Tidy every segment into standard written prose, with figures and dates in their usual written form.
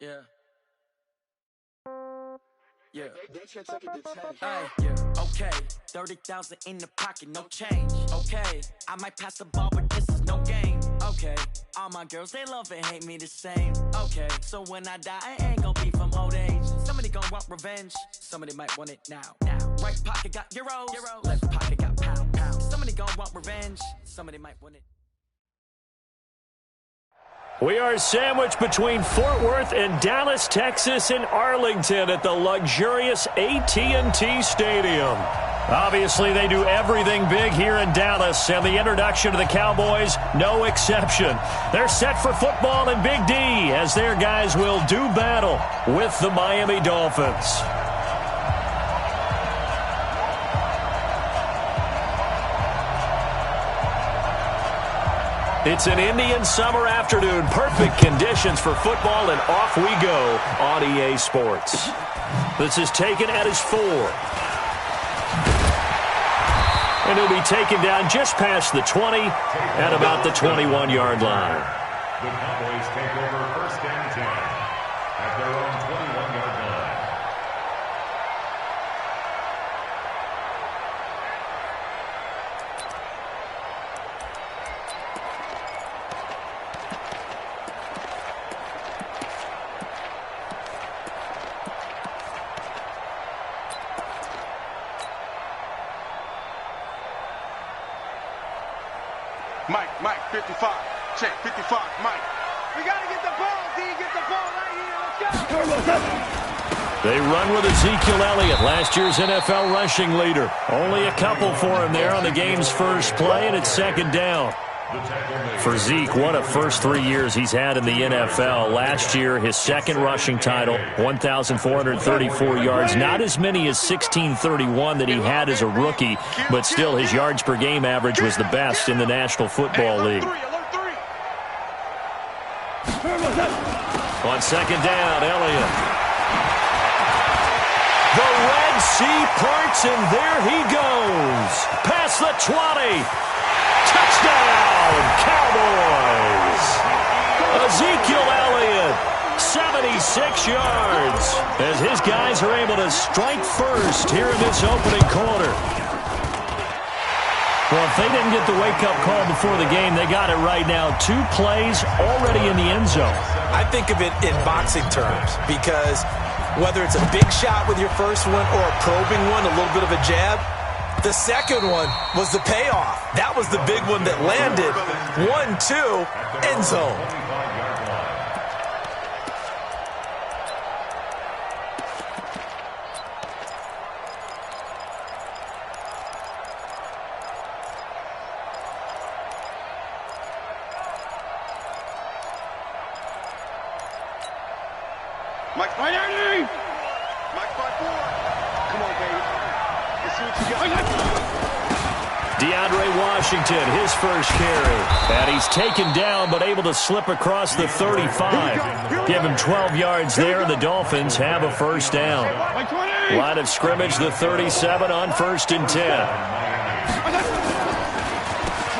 Yeah. Yeah. Yeah. Okay. 30,000 in the pocket, no change. Okay. I might pass the ball, but this is no game. Okay. All my girls, they love and hate me the same. Okay. So when I die, I ain't gonna be from old age. Somebody gonna want revenge. Somebody might want it now. Right pocket got euros. Left pocket got pound. Somebody gonna want revenge. Somebody might want it. We are sandwiched between Fort Worth and Dallas, Texas, and Arlington at the luxurious AT&T Stadium. Obviously, they do everything big here in Dallas, and the introduction to the Cowboys, no exception. They're set for football in Big D as their guys will do battle with the Miami Dolphins. It's an Indian summer afternoon. Perfect conditions for football, and off we go on EA Sports. This is taken at his 4. And he'll be taken down just past the 20 at about the 21-yard line. The Cowboys take over first and 10 at their own 21-yard line. Mike, 55. Check, 55, Mike. We got to get the ball, D. Get the ball right here. Let's go. They run with Ezekiel Elliott, last year's NFL rushing leader. Only a couple for him there on the game's first play, and it's second down. For Zeke, what a first 3 years he's had in the NFL. Last year, his second rushing title, 1,434 yards. Not as many as 1,631 that he had as a rookie, but still his yards per game average was the best in the National Football League. On second down, Elliott. The Red Sea parts, and there he goes. Past the 20. Touchdown, Cowboys! Ezekiel Elliott, 76 yards, as his guys are able to strike first here in this opening quarter. Well, if they didn't get the wake-up call before the game, they got it right now. 2 plays already in the end zone. I think of it in boxing terms, because whether it's a big shot with your first one or a probing one, a little bit of a jab, the second one was the payoff. That was the big one that landed. 1-2, end zone. Mike 5-4. Come on, baby. Let's see what you got. DeAndre Washington, his first carry. And he's taken down, but able to slip across the 35. Give him 12 yards there, and the Dolphins have a first down. Line of scrimmage, the 37 on first and 10.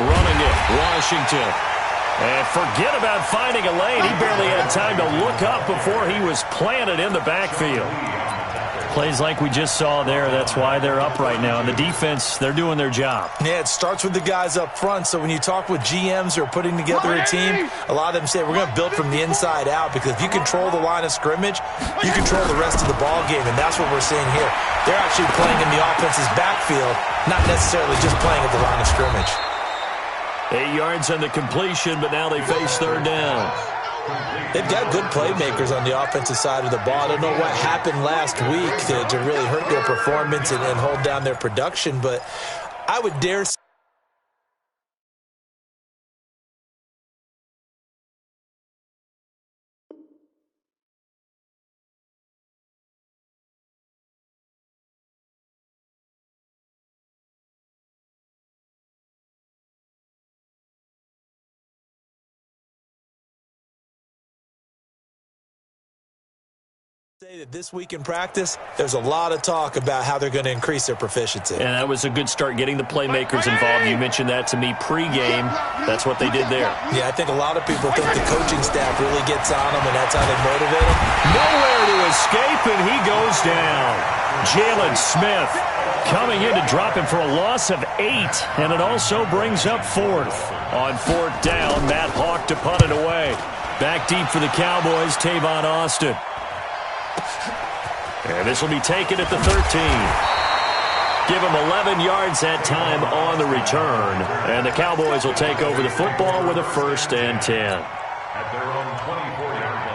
Running it, Washington. And forget about finding a lane. He barely had time to look up before he was planted in the backfield. Plays like we just saw there, that's why they're up right now. And the defense, they're doing their job. Yeah, it starts with the guys up front. So when you talk with GMs who are putting together a team, a lot of them say we're going to build from the inside out, because if you control the line of scrimmage, you control the rest of the ball game, and that's what we're seeing here. They're actually playing in the offense's backfield, not necessarily just playing at the line of scrimmage. 8 yards on the completion, but now they face third down. They've got good playmakers on the offensive side of the ball. I don't know what happened last week to really hurt their performance and hold down their production, but I would dare say Say that this week in practice, there's a lot of talk about how they're going to increase their proficiency. And that was a good start getting the playmakers involved. You mentioned that to me pregame. That's what they did there. Yeah, I think a lot of people think the coaching staff really gets on them, and that's how they motivate them. Nowhere to escape, and he goes down. Jalen Smith coming in to drop him for a loss of 8, and it also brings up 4th. On 4th down, Matt Hawk to punt it away. Back deep for the Cowboys, Tavon Austin. And this will be taken at the 13. Give him 11 yards that time on the return. And the Cowboys will take over the football with a 1st and 10. At their own 24-yard line.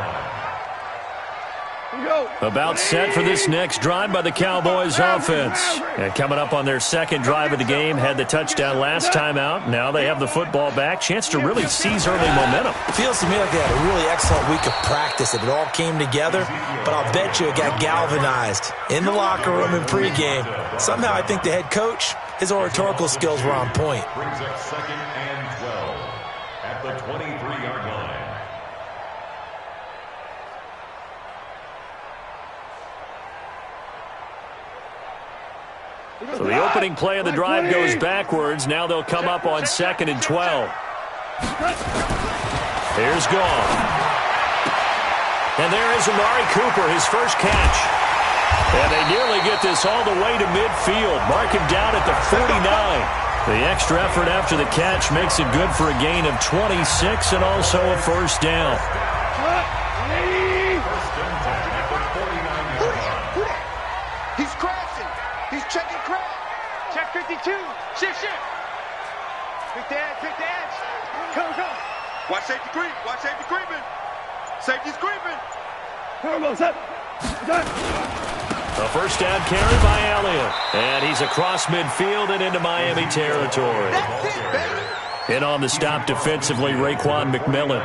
About set for this next drive by the Cowboys offense. And coming up on their second drive of the game, had the touchdown last time out. Now they have the football back. Chance to really seize early momentum. Feels to me like they had a really excellent week of practice. It all came together, but I'll bet you it got galvanized in the locker room in pregame. Somehow I think the head coach, his oratorical skills were on point. Brings up 2nd and 12 at the 23-yard line. So the opening play of the drive goes backwards. Now they'll come up on 2nd and 12. Here's Goff. And there is Amari Cooper, his first catch. And they nearly get this all the way to midfield. Mark him down at the 49. The extra effort after the catch makes it good for a gain of 26 and also a 1st down. He's crashing. He's checking crash. Check 52. Shift. Pick the edge. Go. Watch safety creep. Watch safety creeping. Safety's creeping. A 1st down carry by Elliott. And he's across midfield and into Miami territory. That's it, baby. In on the stop defensively, Raekwon McMillan.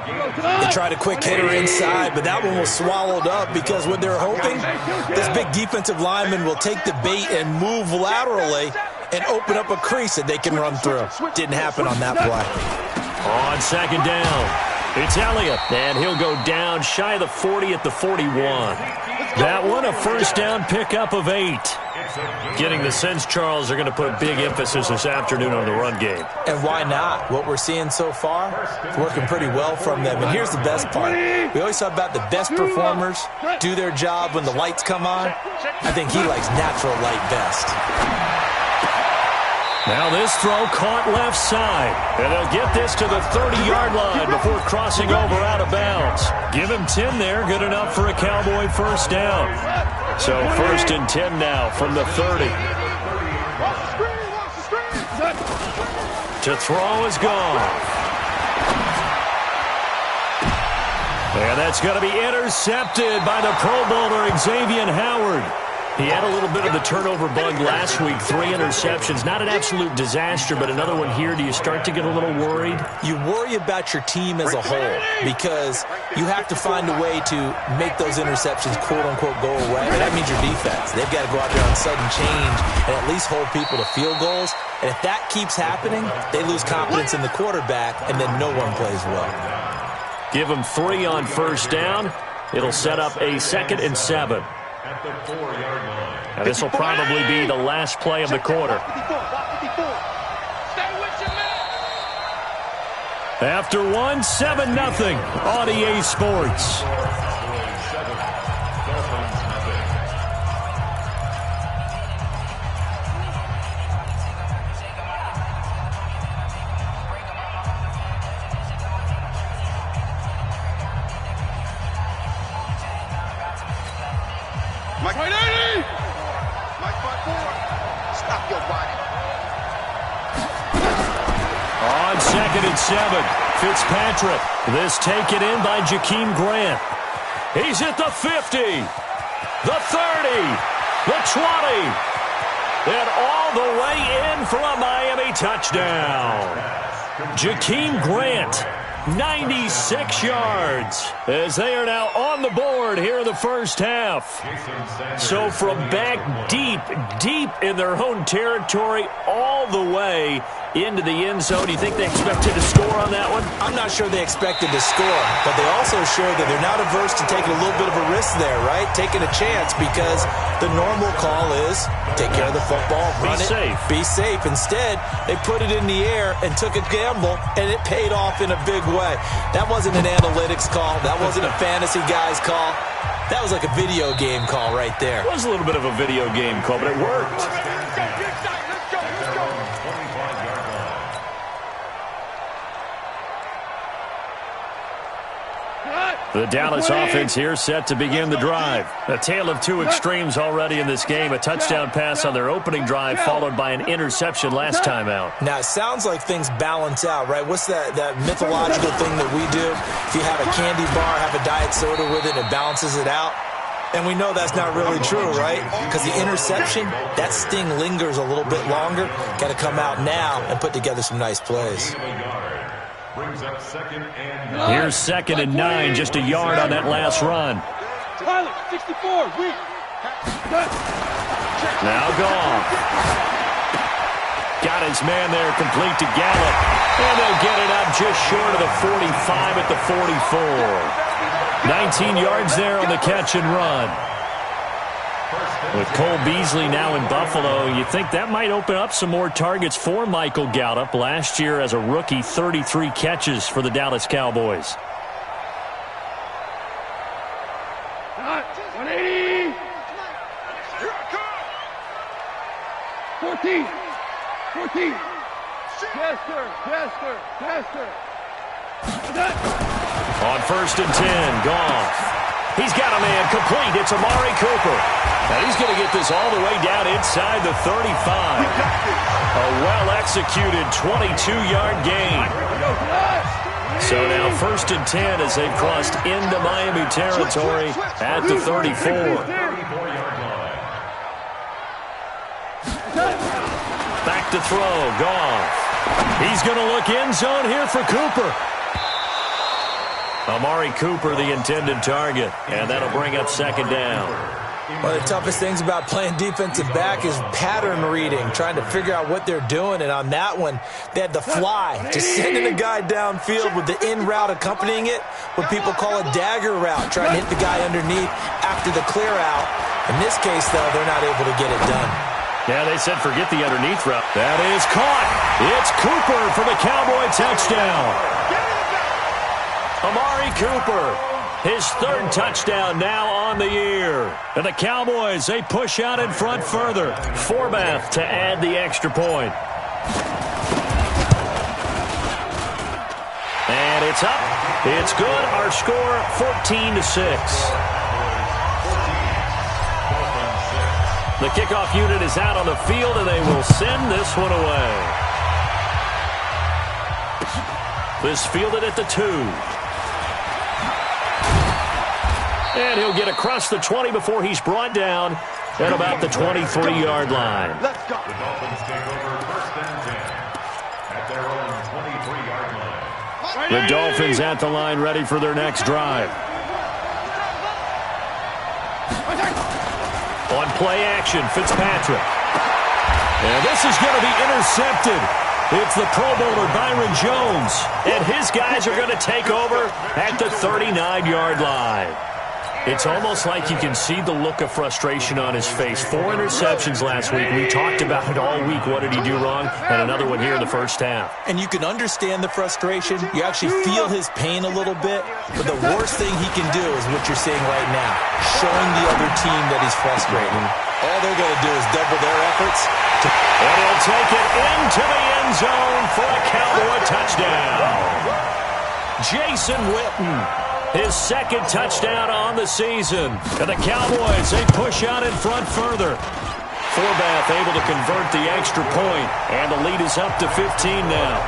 They tried a quick hitter inside, but that one was swallowed up because what they're hoping, this big defensive lineman will take the bait and move laterally and open up a crease that they can run through. Didn't happen on that play. On 2nd down, it's Elliott, and he'll go down shy of the 40 at the 41. That one, a 1st down pickup of 8. Getting the sense, Charles, are going to put big emphasis this afternoon on the run game. And why not? What we're seeing so far is working pretty well from them. And here's the best part. We always talk about the best performers do their job when the lights come on. I think he likes natural light best. Now this throw caught left side. And they'll get this to the 30-yard line before crossing over out of bounds. Give him 10 there. Good enough for a Cowboy 1st down. So 1st and 10 now from the 30. To throw is gone. And that's going to be intercepted by the Pro Bowler Xavier Howard. He had a little bit of the turnover bug last week, 3 interceptions. Not an absolute disaster, but another one here. Do you start to get a little worried? You worry about your team as a whole because you have to find a way to make those interceptions, quote-unquote, go away. And that means your defense. They've got to go out there on sudden change and at least hold people to field goals. And if that keeps happening, they lose confidence in the quarterback, and then no one plays well. Give them 3 on 1st down. It'll set up a 2nd and 7. At the 4-yard line. And this will probably be the last play of the quarter. After 1, 7-0 on EA Sports. Mike 180! Mike 5-4. Stop your body. On 2nd and 7, Fitzpatrick. This taken in by Jakeem Grant. He's at the 50, the 30, the 20, and all the way in for a Miami touchdown. Jakeem Grant, 96 yards, as they are now on the board here in the 1st half. So from back deep in their own territory all the way into the end zone. Do you think they expected to score on that one? I'm not sure they expected to score, but they also showed that they're not averse to taking a little bit of a risk there, right? Taking a chance, because the normal call is take care of the football, run it, be safe. Instead, they put it in the air and took a gamble, and it paid off in a big way. That wasn't an analytics call. That wasn't a fantasy guy's call. That was like a video game call right there. It was a little bit of a video game call, but it worked. The Dallas offense here set to begin the drive. A tale of two extremes already in this game. A touchdown pass on their opening drive, followed by an interception last time out. Now, it sounds like things balance out, right? What's that mythological thing that we do? If you have a candy bar, have a diet soda with it, it balances it out. And we know that's not really true, right? Because the interception, that sting lingers a little bit longer. Got to come out now and put together some nice plays. Brings up 2nd and 9. Here's 2nd and 9, just a yard on that last run. Tyler, 64, weak. Now Goff. Got his man there, complete to Gallup. And they'll get it up just short of the 45 at the 44. 19 yards there on the catch and run. With Cole Beasley now in Buffalo, you think that might open up some more targets for Michael Gallup. Last year as a rookie, 33 catches for the Dallas Cowboys. 180. 14. 14. Yes, sir. Yes, sir. Yes, sir. On 1st and 10, Goff. He's got a man complete. It's Amari Cooper. Now he's going to get this all the way down inside the 35. A well-executed 22-yard gain. So now 1st and 10 as they've crossed into Miami territory at the 34. Back to throw, Goff. He's going to look end zone here for Cooper. Amari Cooper, the intended target, and that'll bring up 2nd down. One of the toughest things about playing defensive back is pattern reading, trying to figure out what they're doing. And on that one, they had the fly, just sending a guy downfield with the in route accompanying it, what people call a dagger route, trying to hit the guy underneath after the clear out. In this case, though, they're not able to get it done. Yeah, they said forget the underneath route. That is caught. It's Cooper for the Cowboy touchdown. Amari Cooper, his 3rd touchdown now on the year. And the Cowboys, they push out in front further. Forbath to add the extra point. And it's up. It's good. Our score, 14-6. The kickoff unit is out on the field, and they will send this one away. This fielded at the 2. And he'll get across the 20 before he's brought down at about the 23-yard line. Let's go. The Dolphins take over 1st and 10 at their own 23-yard line. The Dolphins at the line, ready for their next drive. On play action, Fitzpatrick. And this is going to be intercepted. It's the Pro Bowler Byron Jones. And his guys are going to take over at the 39-yard line. It's almost like you can see the look of frustration on his face. 4 interceptions last week. We talked about it all week. What did he do wrong? And another one here in the first half. And you can understand the frustration. You actually feel his pain a little bit. But the worst thing he can do is what you're seeing right now, showing the other team that he's frustrated. All they're going to do is double their efforts. And he'll take it into the end zone for a Cowboy touchdown. Jason Witten. His 2nd touchdown on the season. And the Cowboys, they push out in front further. Forbath able to convert the extra point. And the lead is up to 15 now.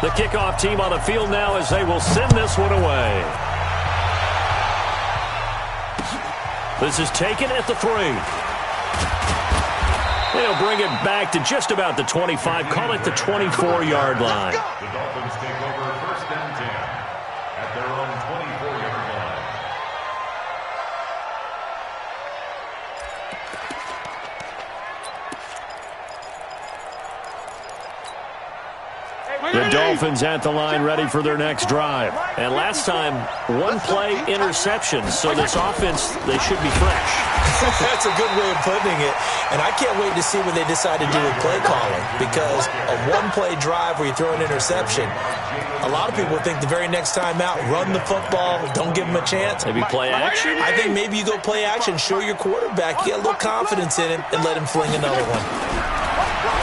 The kickoff team on the field now as they will send this one away. This is taken at the 3. They'll bring it back to just about the 25. Call it the 24-yard line. The Dolphins take over 1st The Dolphins at the line ready for their next drive. And last time, one-play interception. So this offense, they should be fresh. That's a good way of putting it. And I can't wait to see what they decide to do with play calling. Because a one-play drive where you throw an interception, a lot of people think the very next time out, run the football, don't give them a chance. Maybe play action? I think maybe you go play action, show your quarterback, get a little confidence in him, and let him fling another one.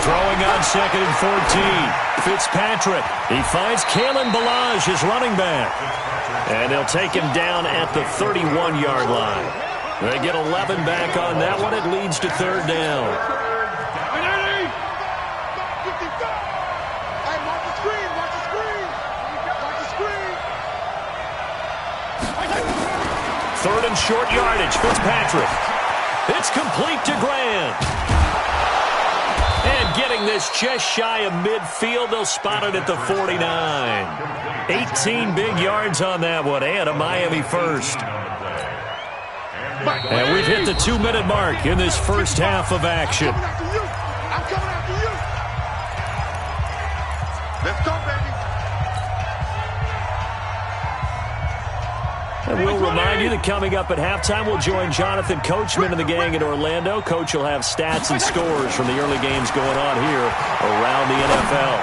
Throwing on 2nd and 14. Fitzpatrick. He finds Kalen Ballage, his running back. And they'll take him down at the 31-yard line. They get 11 back on that one. It leads to 3rd down. Third and short yardage. Fitzpatrick. It's complete to Grant. And getting this just shy of midfield, they'll spot it at the 49. 18 big yards on that one, and a Miami first. And we've hit the 2-minute mark in this first half of action. I'm coming after you. Let's go, baby. And we'll remind you that coming up at halftime, we'll join Jonathan Coachman and the gang in Orlando. Coach will have stats and scores from the early games going on here around the NFL.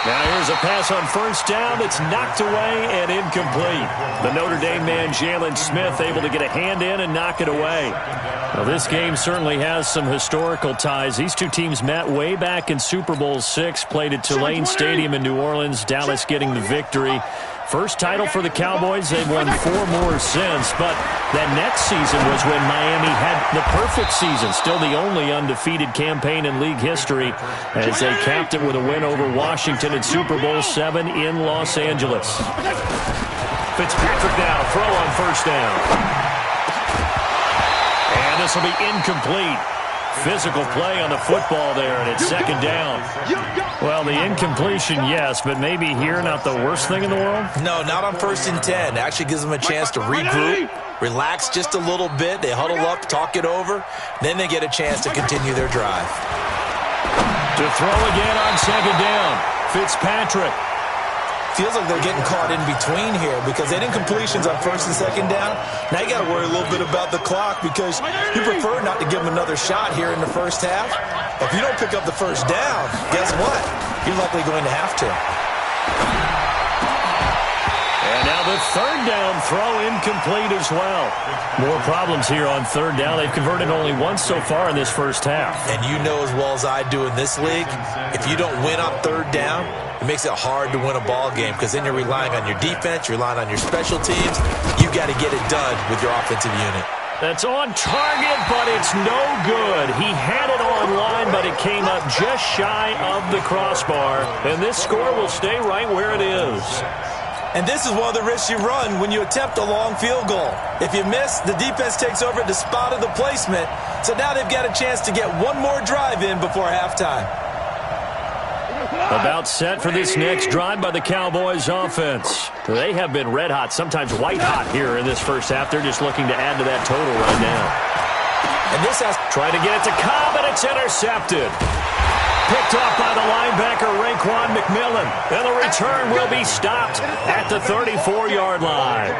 Now here's a pass on first down that's knocked away and incomplete. The Notre Dame man, Jalen Smith, able to get a hand in and knock it away. Well, this game certainly has some historical ties. These two teams met way back in Super Bowl VI, played at Tulane Stadium in New Orleans, Dallas getting the victory. First title for the Cowboys. They've won 4 more since, but that next season was when Miami had the perfect season, still the only undefeated campaign in league history, as they capped it with a win over Washington in Super Bowl VII in Los Angeles. Fitzpatrick now, throw on first down. And this will be incomplete. Physical play on the football there, and it's 2nd down. Well, the incompletion, yes, but maybe here not the worst thing in the world? No, not on 1st and 10. Actually gives them a chance to regroup, relax just a little bit. They huddle up, talk it over. Then they get a chance to continue their drive. To throw again on 2nd down. Fitzpatrick. Feels like they're getting caught in between here because they didn't completions on 1st and 2nd down. Now you got to worry a little bit about the clock because you prefer not to give them another shot here in the first half. If you don't pick up the first down, guess what? You're likely going to have to. And now the 3rd down throw incomplete as well. More problems here on 3rd down. They've converted only once so far in this first half. And you know as well as I do in this league, if you don't win on 3rd down, it makes it hard to win a ball game because then you're relying on your defense, you're relying on your special teams. You've got to get it done with your offensive unit. That's on target, but it's no good. He had it on line, but it came up just shy of the crossbar. And this score will stay right where it is. And this is one of the risks you run when you attempt a long field goal. If you miss, the defense takes over at the spot of the placement. So now they've got a chance to get one more drive in before halftime. About set for this next drive by the Cowboys offense. They have been red hot, sometimes white hot here in this first half. They're just looking to add to that total right now. And this has trying to get it to Cobb, and it's intercepted. Picked off by the linebacker, Raekwon McMillan. And the return will be stopped at the 34-yard line.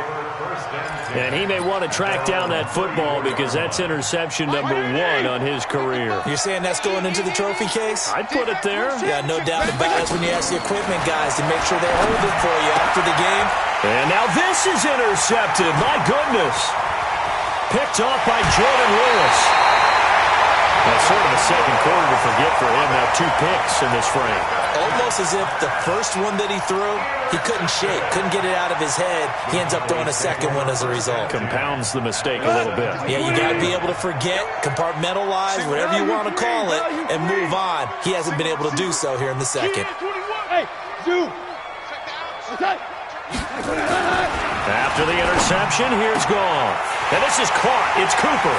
And he may want to track down that football because that's interception number 1 on his career. You're saying that's going into the trophy case? I'd put it there. Yeah, no doubt about it. That's when you ask the equipment guys to make sure they hold it for you after the game. And now this is intercepted. My goodness. Picked off by Jordan Lewis. That's sort of a second quarter to forget for him. Now 2 picks in this frame. Almost as if the first one that he threw, he couldn't shake, couldn't get it out of his head. He ends up throwing a second one as a result. Compounds the mistake a little bit. Yeah, you got to be able to forget, compartmentalize, whatever you want to call it, and move on. He hasn't been able to do so here in the second. After the interception, here's Goff. And this is caught. It's Cooper.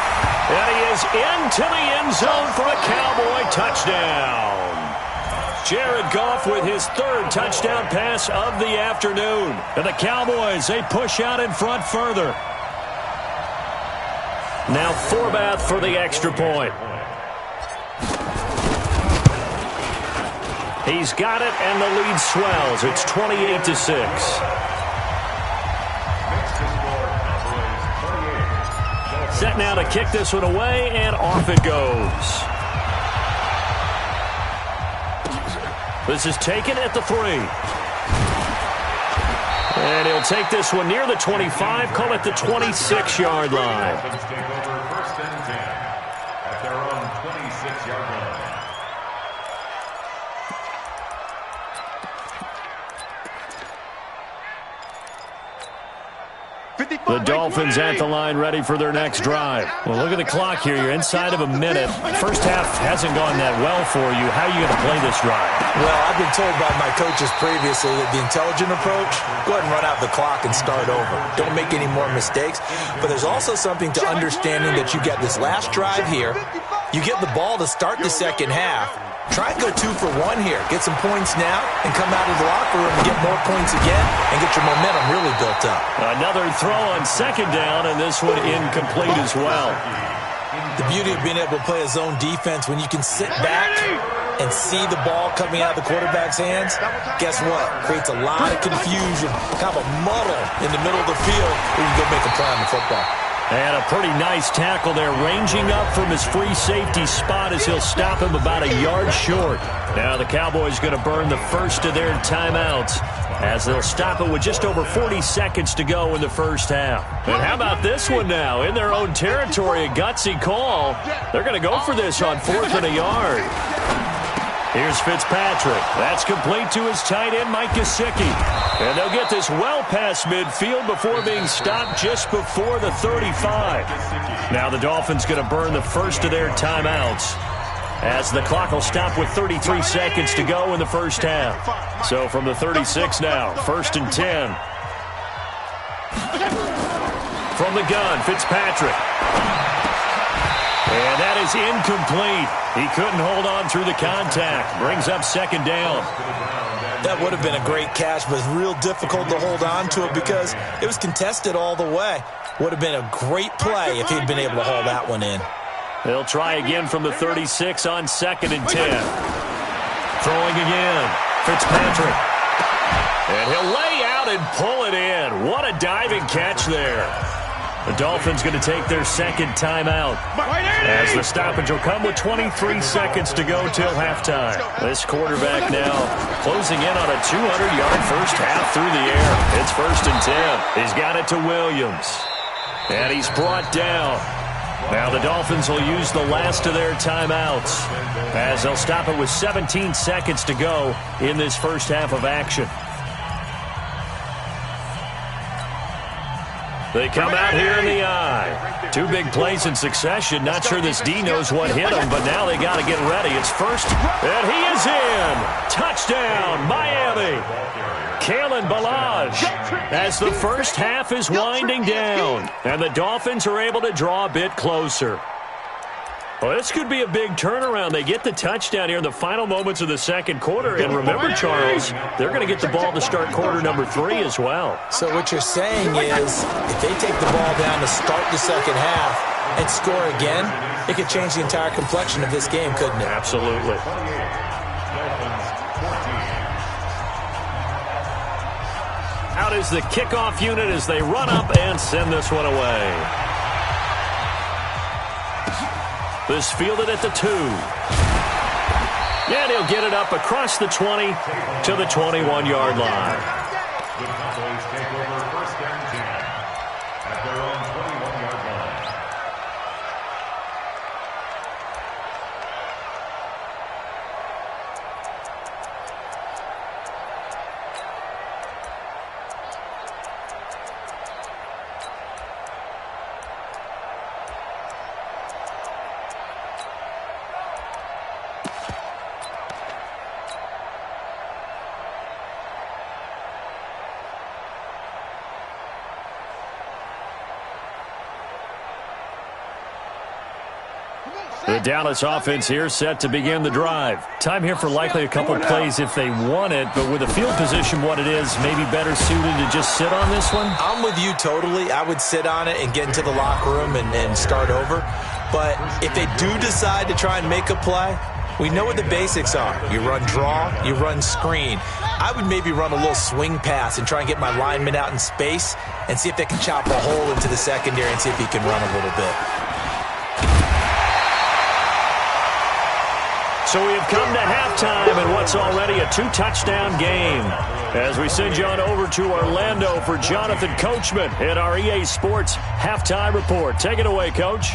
And he is into the end zone for a Cowboy touchdown. Jared Goff with his 3rd touchdown pass of the afternoon. And the Cowboys, they push out in front further. Now Forbath for the extra point. He's got it, and the lead swells. It's 28-6. Set now to kick this one away, and off it goes. This is taken at the 3. And he'll take this one near the 25, call it the 26-yard line. Dolphins take over 1st and 10 at their own 26-yard line. The Dolphins at the line ready for their next drive. Well, look at the clock here. You're inside of a minute. First half hasn't gone that well for you. How are you going to play this drive? Well, I've been told by my coaches previously that the intelligent approach, go ahead and run out the clock and start over. Don't make any more mistakes. But there's also something to understanding that you get this last drive here. You get the ball to start the second half. Try and go 2 for 1 here. Get some points now and come out of the locker room and get more points again and get your momentum really built up. Another throw on second down, and this one incomplete as well. The beauty of being able to play a zone defense when you can sit back and see the ball coming out of the quarterback's hands, guess what? Creates a lot of confusion, kind of a muddle in the middle of the field where you can go make a play on the football. And a pretty nice tackle there, ranging up from his free safety spot as he'll stop him about a yard short. Now the Cowboys going to burn the first of their timeouts as they'll stop it with just over 40 seconds to go in the first half. And how about this one now? In their own territory, a gutsy call. They're going to go for this on 4th and a yard. Here's Fitzpatrick. That's complete to his tight end, Mike Gesicki. And they'll get this well past midfield before being stopped just before the 35. Now the Dolphins going to burn the first of their timeouts as the clock will stop with 33 seconds to go in the first half. So from the 36 now, 1st and 10. From the gun, Fitzpatrick. And that is incomplete. He couldn't hold on through the contact. Brings up second down. That would have been a great catch, but it's real difficult to hold on to it because it was contested all the way. Would have been a great play if he'd been able to haul that one in. They'll try again from the 36 on 2nd and 10. Throwing again. Fitzpatrick. And he'll lay out and pull it in. What a diving catch there. The Dolphins going to take their second timeout as the stoppage will come with 23 seconds to go till halftime. This quarterback now closing in on a 200-yard first half through the air. It's 1st and 10. He's got it to Williams. And he's brought down. Now the Dolphins will use the last of their timeouts as they'll stop it with 17 seconds to go in this first half of action. They come out here in the eye. 2 big plays in succession. Not sure this D knows what hit him, but now they got to get ready. It's first, and he is in. Touchdown, Miami. Kalen Ballage as the first half is winding down, and the Dolphins are able to draw a bit closer. Well, this could be a big turnaround. They get the touchdown here in the final moments of the second quarter. And remember, Charles, they're going to get the ball to start quarter number 3 as well. So what you're saying is if they take the ball down to start the second half and score again, it could change the entire complexion of this game, couldn't it? Absolutely. Out is the kickoff unit as they run up and send this one away. This fielded at the 2. And he'll get it up across the 20 to the 21-yard line. The Cowboys take over 1st and 10 at their own 21-yard line. The Dallas offense here set to begin the drive. Time here for likely a couple plays if they want it, but with the field position what it is, maybe better suited to just sit on this one? I'm with you totally. I would sit on it and get into the locker room and start over. But if they do decide to try and make a play, We know what the basics are. You run draw, you run screen. I would maybe run a little swing pass and try and get my lineman out in space and see if they can chop a hole into the secondary and see if he can run a little bit. So we have come to halftime in what's already a 2-touchdown game. As we send you on over to Orlando for Jonathan Coachman in our EA Sports Halftime Report. Take it away, Coach.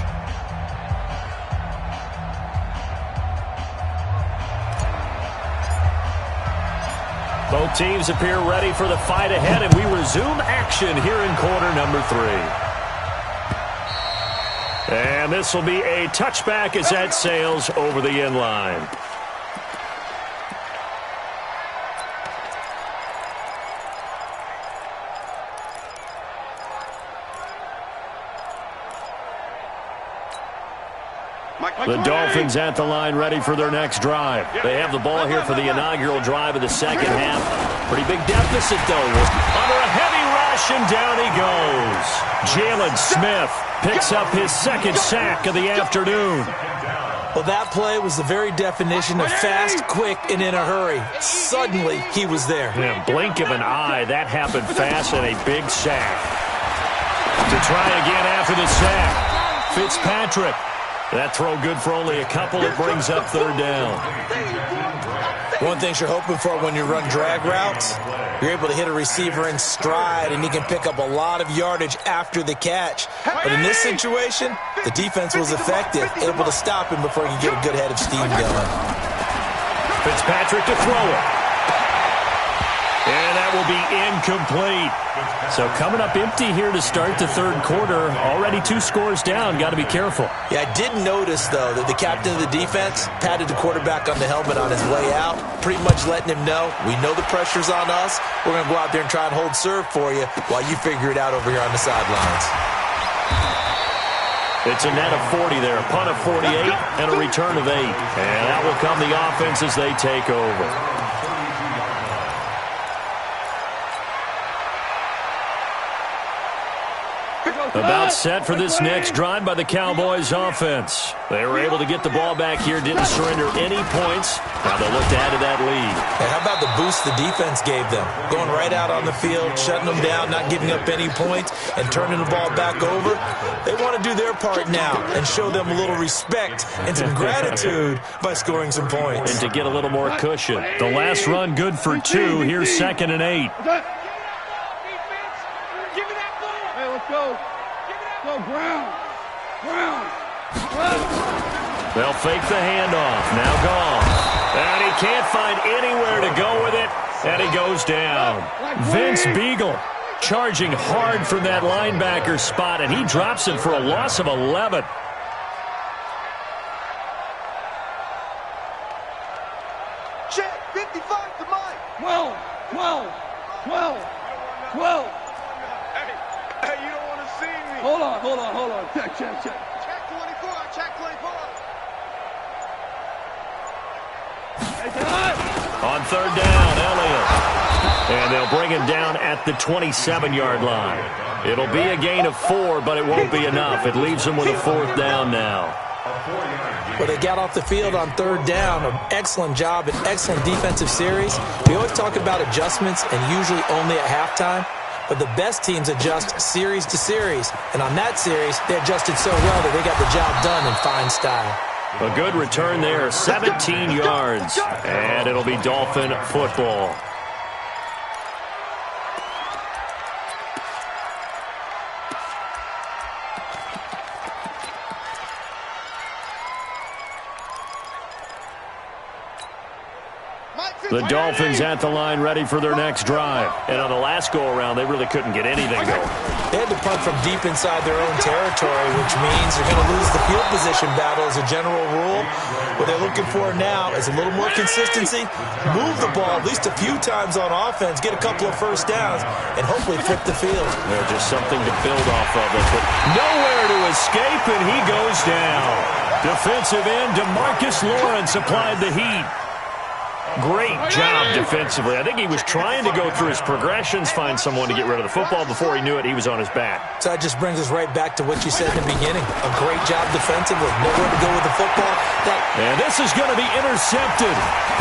Both teams appear ready for the fight ahead, and we resume action here in quarter number 3. And this will be a touchback as that sails over the end line. The Dolphins at the line ready for their next drive. They have the ball here for the inaugural drive of the second half. Pretty big deficit, though. Under a heavy rush, and down he goes. Jalen Smith picks up his second sack of the afternoon. Well, that play was the very definition of fast, quick, and in a hurry. Suddenly, he was there. In a blink of an eye, that happened fast, and a big sack. To try again after the sack, Fitzpatrick. That throw good for only a couple. It brings up third down. One thing you're hoping for when you run drag routes, you're able to hit a receiver in stride, and he can pick up a lot of yardage after the catch. But in this situation, the defense was effective, able to stop him before he could get a good head of steam going. Fitzpatrick to throw it. And that will be incomplete. So coming up empty here to start the third quarter. Already 2 scores down. Got to be careful. Yeah, I did notice, though, that the captain of the defense patted the quarterback on the helmet on his way out, pretty much letting him know, we know the pressure's on us. We're going to go out there and try and hold serve for you while you figure it out over here on the sidelines. It's a net of 40 there. A punt of 48 and a return of 8. And that will come the offense as they take over. About set for this next drive by the Cowboys offense. They were able to get the ball back here, didn't surrender any points. Now they'll look to add to that lead. And how about the boost the defense gave them? Going right out on the field, shutting them down, not giving up any points, and turning the ball back over. They want to do their part now and show them a little respect and some gratitude by scoring some points. And to get a little more cushion. The last run good for 2. Here's 2nd and 8. Hey, let's go. Go, Brown. They'll fake the handoff. Now gone. And he can't find anywhere to go with it. And he goes down. Vince Beagle charging hard from that linebacker spot, and he drops it for a loss of 11. Check, 55 to Mike. 12. Hey, you don't want to see me. Hold on. Check. Check 24, check 24. On third down, Elliott. And they'll bring him down at the 27-yard line. It'll be a gain of 4, but it won't be enough. It leaves them with a 4th down now. Well, they got off the field on third down. An excellent job, an excellent defensive series. We always talk about adjustments and usually only at halftime. But the best teams adjust series to series. And on that series, they adjusted so well that they got the job done in fine style. A good return there, 17 yards. And it'll be Dolphin football. The Dolphins at the line ready for their next drive. And on the last go-around, they really couldn't get anything going. They had to punt from deep inside their own territory, which means they're going to lose the field position battle as a general rule. What they're looking for now is a little more consistency, move the ball at least a few times on offense, get a couple of first downs, and hopefully flip the field. They're just something to build off of. Nowhere to escape, and he goes down. Defensive end DeMarcus Lawrence applied the heat. Great job defensively. I think he was trying to go through his progressions, find someone to get rid of the football. Before he knew it, he was on his back. So that just brings us right back to what you said in the beginning. A great job defensively. Nowhere to go with the football. And this is going to be intercepted.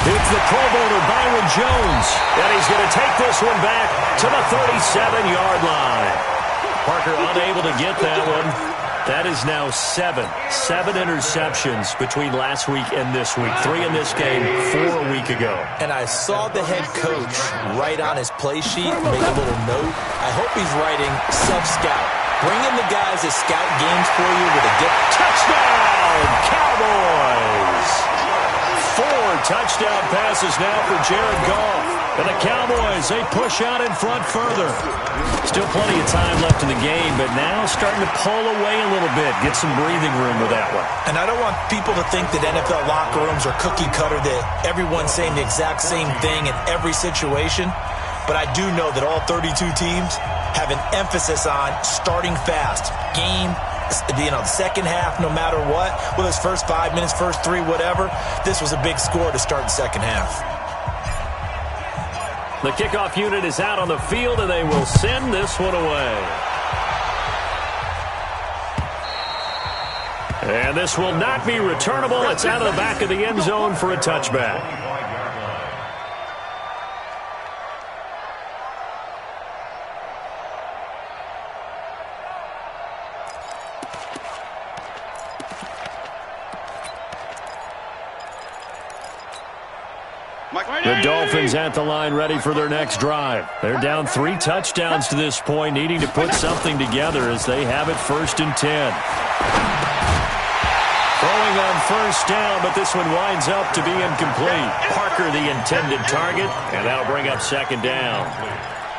It's the Pro Bowler, Byron Jones. And he's going to take this one back to the 37-yard line. Parker unable to get that one. That is now seven interceptions between last week and this week. 3 in this game, 4 a week ago. And I saw the head coach write on his play sheet, make a little note. I hope he's writing sub-scout. Bring in the guys that scout games for you with a dip. Touchdown, Cowboys! 4 touchdown passes now for Jared Goff. And the Cowboys, they push out in front further. Still plenty of time left in the game, but now starting to pull away a little bit. Get some breathing room with that one. And I don't want people to think that NFL locker rooms are cookie cutter, that everyone's saying the exact same thing in every situation. But I do know that all 32 teams have an emphasis on starting fast. Game, the second half, no matter what. Whether it's first 5 minutes, first 3, whatever. This was a big score to start the second half. The kickoff unit is out on the field, and they will send this one away. And this will not be returnable. It's out of the back of the end zone for a touchback. The Dolphins at the line ready for their next drive. They're down 3 touchdowns to this point, needing to put something together as they have it 1st and 10. Throwing on 1st down, but this one winds up to be incomplete. Parker the intended target, and that'll bring up 2nd down.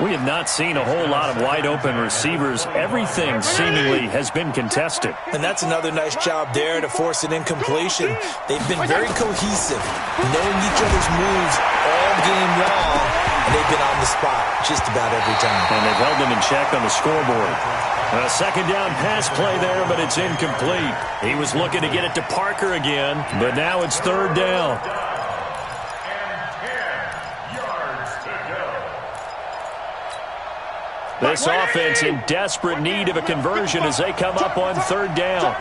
We have not seen a whole lot of wide-open receivers. Everything seemingly has been contested. And that's another nice job there to force an incompletion. They've been very cohesive, knowing each other's moves all game long, and they've been on the spot just about every time. And they've held them in check on the scoreboard. A 2nd down pass play there, but it's incomplete. He was looking to get it to Parker again, but now it's 3rd down. This offense in desperate need of a conversion as they come up on 3rd down.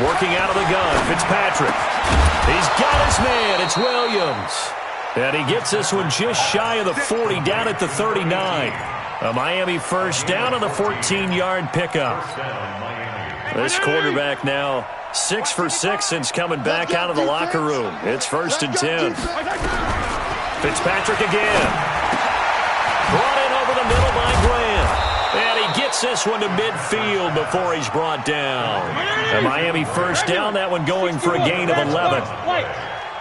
Working out of the gun, Fitzpatrick. He's got his man. It's Williams. And he gets this one just shy of the 40, down at the 39. A Miami 1st down on the 14-yard pickup. This quarterback now 6 for 6 since coming back out of the locker room. It's 1st and 10. Fitzpatrick again. Brought in over the middle by Graham. And he gets this one to midfield before he's brought down. A Miami 1st down, that one going for a gain of 11.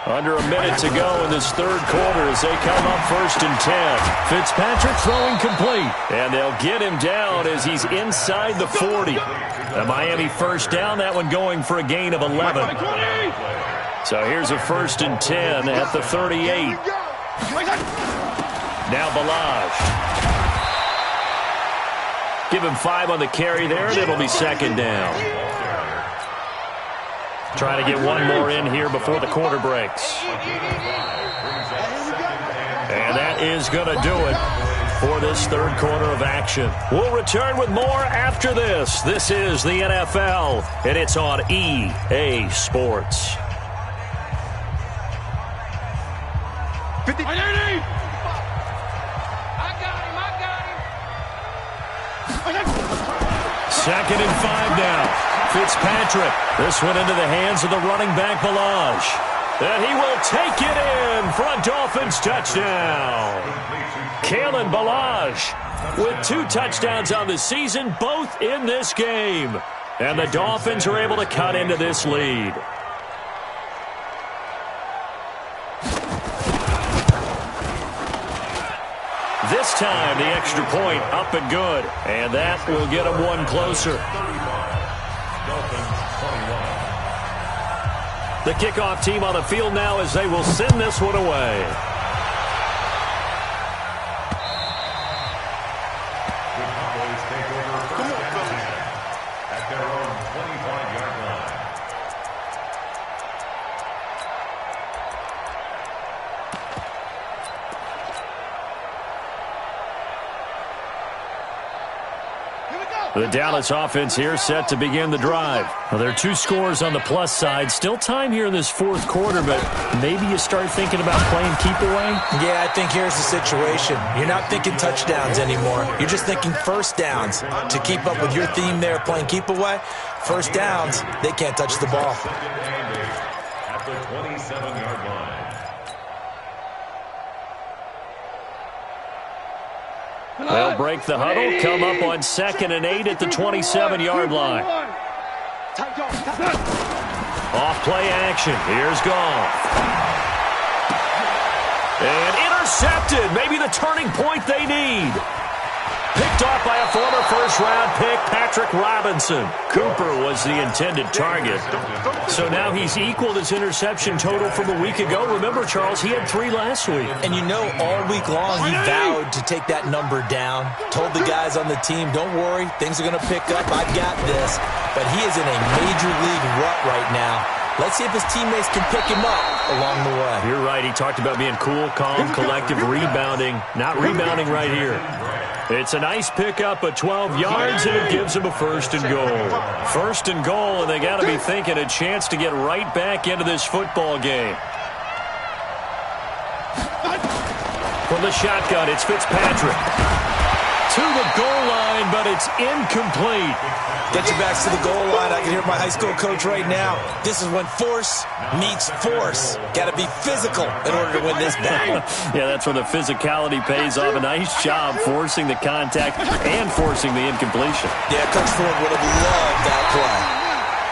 Under a minute to go in this 3rd quarter as they come up 1st and 10. Fitzpatrick throwing complete. And they'll get him down as he's inside the 40. A Miami 1st down, that one going for a gain of 11. So here's a 1st and 10 at the 38. Now Balaj. Give him 5 on the carry there, and it'll be 2nd down. Trying to get one more in here before the quarter breaks. And that is going to do it for this 3rd quarter of action. We'll return with more after this. This is the NFL, and it's on EA Sports. 50. I got him. 2nd and 5 now. Fitzpatrick. This one into the hands of the running back, Balaj. And he will take it in for a Dolphins touchdown. Kalen Balaj with 2 touchdowns on the season, both in this game. And the Dolphins are able to cut into this lead. This time, the extra point up and good. And that will get them one closer. The kickoff team on the field now as they will send this one away. The Cowboys take over 1st and 10 at their own 25-yard line. The Dallas offense here set to begin the drive. Well, there are 2 scores on the plus side. Still time here in this fourth quarter, but maybe you start thinking about playing keep away? Yeah, I think here's the situation. You're not thinking touchdowns anymore. You're just thinking first downs. To keep up with your theme there, playing keep away, first downs, they can't touch the ball. At the 27-yard line. They'll break the huddle, come up on 2nd and 8 at the 27-yard line. Off play action. Here's Goff. And intercepted. Maybe the turning point they need. Picked off by a former first-round pick, Patrick Robinson. Cooper was the intended target. So now he's equaled his interception total from a week ago. Remember, Charles, he had 3 last week. And you know, all week long he vowed to take that number down. Told the guys on the team, don't worry, things are going to pick up. I got this. But he is in a major league rut right now. Let's see if his teammates can pick him up along the way. You're right. He talked about being cool, calm, collective, rebounding. Not rebounding right here. It's a nice pickup of 12 yards, and it gives them a 1st and goal. 1st and goal, and they got to be thinking a chance to get right back into this football game. From the shotgun, it's Fitzpatrick. To the goal line, but it's incomplete. Get your backs to the goal line. I can hear my high school coach right now. This is when force meets force. Got to be physical in order to win this battle. Yeah, that's when the physicality pays off. A nice job forcing the contact and forcing the incompletion. Yeah, Coach Ford would have loved that play.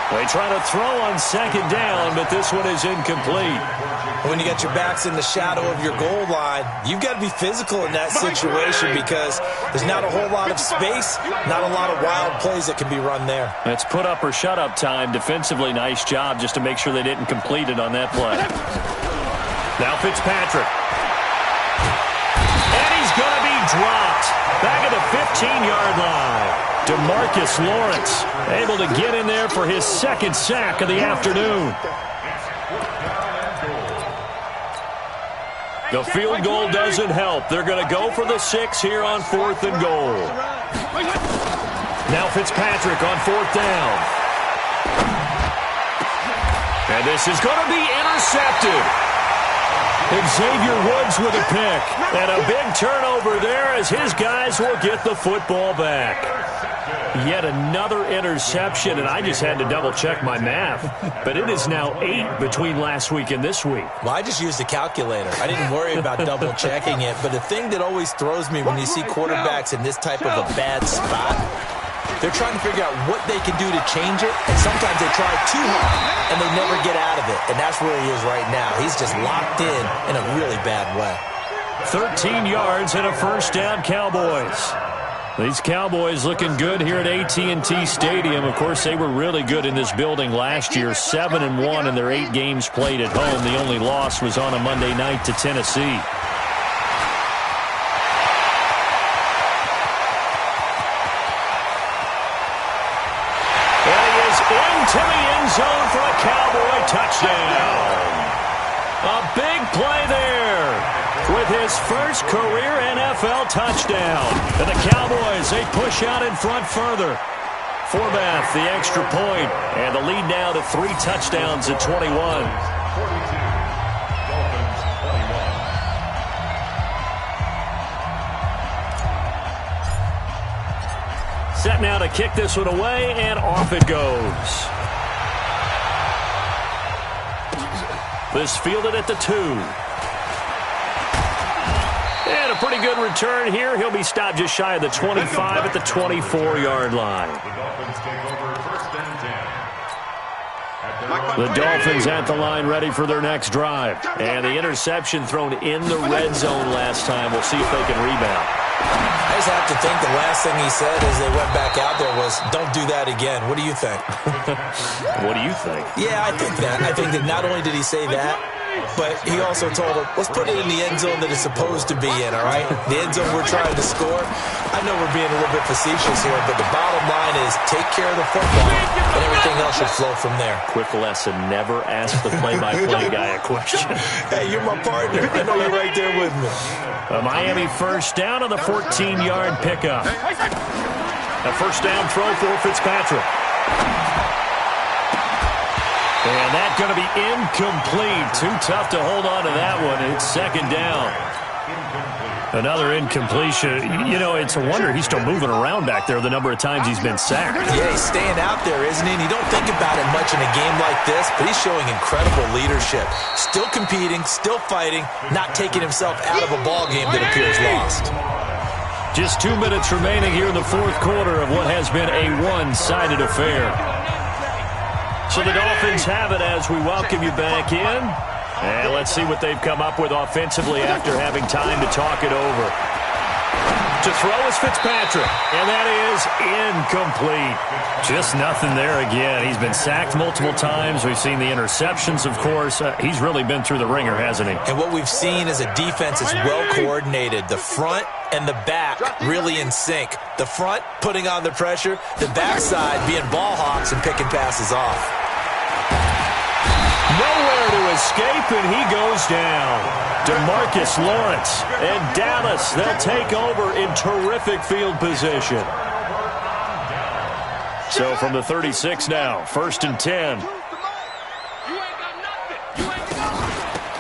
They try to throw on 2nd down, but this one is incomplete. When you got your backs in the shadow of your goal line, you've got to be physical in that situation because there's not a whole lot of space, not a lot of wild plays that can be run there. It's put up or shut up time. Defensively, nice job just to make sure they didn't complete it on that play. Now Fitzpatrick. And he's going to be dropped. Back at the 15-yard line. DeMarcus Lawrence able to get in there for his 2nd sack of the afternoon. The field goal doesn't help. They're going to go for the 6 here on 4th and goal. Now Fitzpatrick on 4th down. And this is going to be intercepted. Xavier Woods with a pick. And a big turnover there as his guys will get the football back. Yet another interception, and I just had to double-check my math. But it is now 8 between last week and this week. Well, I just used a calculator. I didn't worry about double-checking it. But the thing that always throws me when you see quarterbacks in this type of a bad spot, they're trying to figure out what they can do to change it. And sometimes they try too hard, and they never get out of it. And that's where he is right now. He's just locked in a really bad way. 13 yards and a 1st down, Cowboys. These Cowboys looking good here at AT&T Stadium. Of course, they were really good in this building last year. 7-1 in their 8 games played at home. The only loss was on a Monday night to Tennessee. And he is into the end zone for a Cowboy touchdown. A big play there. With his first career NFL touchdown. And the Cowboys, they push out in front further. Forbath, the extra point, and the lead now to 3 touchdowns at 21. 42. Dolphins 21. Set now to kick this one away, and off it goes. This fielded at the 2. And a pretty good return here. He'll be stopped just shy of the 25 at the 24-yard line. The Dolphins take over 1st and 10. The Dolphins at the line ready for their next drive. And the interception thrown in the red zone last time. We'll see if they can rebound. I just have to think the last thing he said as they went back out there was, don't do that again. What do you think? What do you think? Yeah, I think that. I think that not only did he say that, but he also told him, let's put it in the end zone that it's supposed to be in, all right? The end zone we're trying to score. I know we're being a little bit facetious here, but the bottom line is take care of the football, and everything else should flow from there. Quick lesson, never ask the play-by-play guy a question. Hey, you're my partner. I know you're right there with me. A Miami 1st down on the 14-yard pickup. A first down throw for Fitzpatrick. And that's going to be incomplete. Too tough to hold on to that one. It's second down. Another incompletion. You know, it's a wonder he's still moving around back there the number of times he's been sacked. Yeah, he's staying out there, isn't he? And you don't think about it much in a game like this, but he's showing incredible leadership. Still competing, still fighting, not taking himself out of a ball game that appears lost. Just 2 minutes remaining here in the fourth quarter of what has been a one-sided affair. So the Dolphins have it as we welcome you back in. And let's see what they've come up with offensively after having time to talk it over. To throw is Fitzpatrick, and that is incomplete. Just nothing there again. He's been sacked multiple times. We've seen the interceptions, of course. He's really been through the ringer, hasn't he? And what we've seen is a defense that's well-coordinated. The front and the back really in sync. The front putting on the pressure, the backside being ball hawks and picking passes off. Nowhere to escape, and he goes down. DeMarcus Lawrence and Dallas, they'll take over in terrific field position. So from the 36 now, 1st and 10.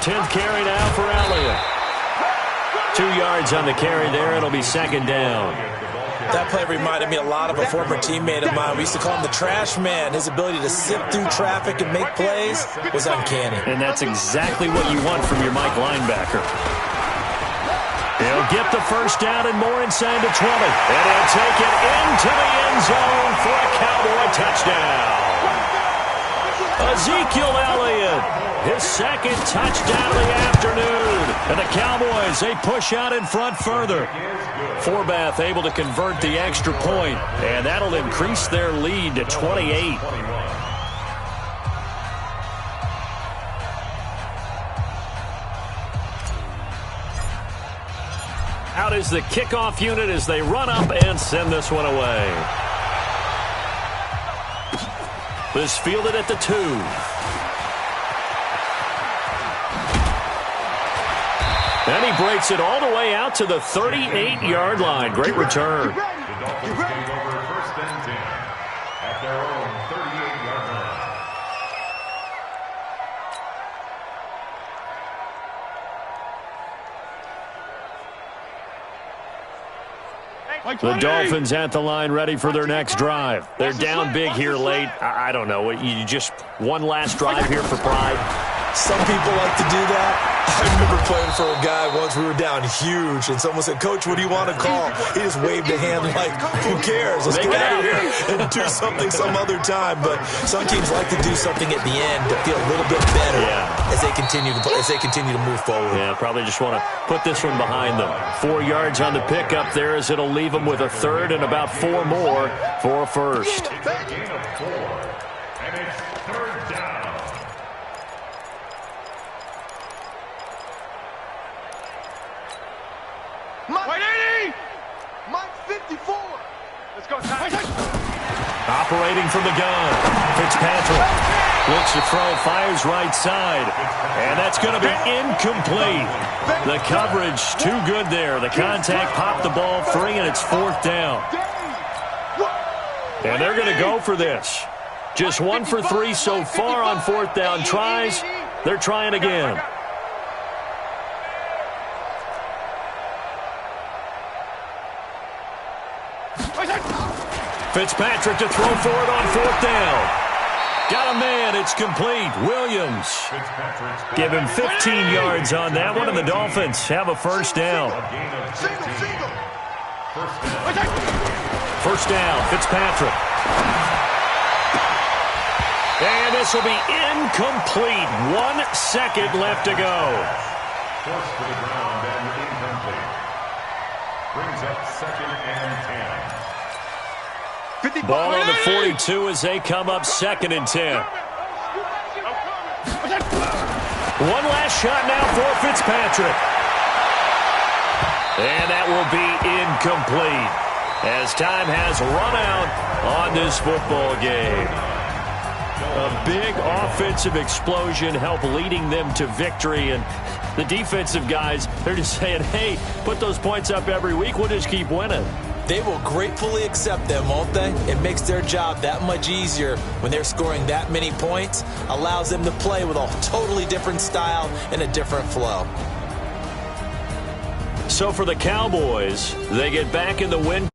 10th carry now for Elliott. 2 yards on the carry there. It'll be second down. That play reminded me a lot of a former teammate of mine. We used to call him the trash man. His ability to sit through traffic and make plays was uncanny. And that's exactly what you want from your Mike linebacker. He'll get the first down and more inside the 20. And he'll take it into the end zone for a Cowboy touchdown. Ezekiel Elliott, his second touchdown of the afternoon. And the Cowboys, they push out in front further. Forbath able to convert the extra point, and that'll increase their lead to 28. Out is the kickoff unit as they run up and send this one away. This fielded at the 2. And he breaks it all the way out to the 38-yard line. Great return. The Dolphins take over 1st and 10 at their own 38-yard line. The Dolphins at the line ready for their next drive. They're down big here late. I don't know. You just one last drive here for pride. Some people like to do that. I remember playing for a guy once. We were down huge, and someone said, "Coach, what do you want to call?" He just waved a hand like, "Who cares? Let's get out of here and do something some other time." But some teams like to do something at the end to feel a little bit better as they continue to move forward. Yeah, probably just want to put this one behind them. 4 yards on the pickup there as it'll leave them with a third and about 4 more for a first. gain of 4, and it's 3rd down. Mike 80! Mike 54! Let's go, Ty. Operating from the gun, Fitzpatrick looks to throw, fires right side, and that's going to be incomplete. The coverage too good there. The contact popped the ball free, and it's 4th down. And they're going to go for this. Just 1 for 3 so far on 4th down tries. They're trying again. Fitzpatrick to throw for it on 4th down. Got a man. It's complete. Williams. Give him 15 yards on that one, and the Dolphins have a first down. First down, Fitzpatrick. And this will be incomplete. 1 second left to go. Forced to the ground and incomplete. Brings up 2nd and 10. Ball on the 42 as they come up 2nd and 10. One last shot now for Fitzpatrick. And that will be incomplete as time has run out on this football game. A big offensive explosion helped leading them to victory. And the defensive guys, they're just saying, hey, put those points up every week. We'll just keep winning. They will gratefully accept them, won't they? It makes their job that much easier when they're scoring that many points. Allows them to play with a totally different style and a different flow. So for the Cowboys, they get back in the win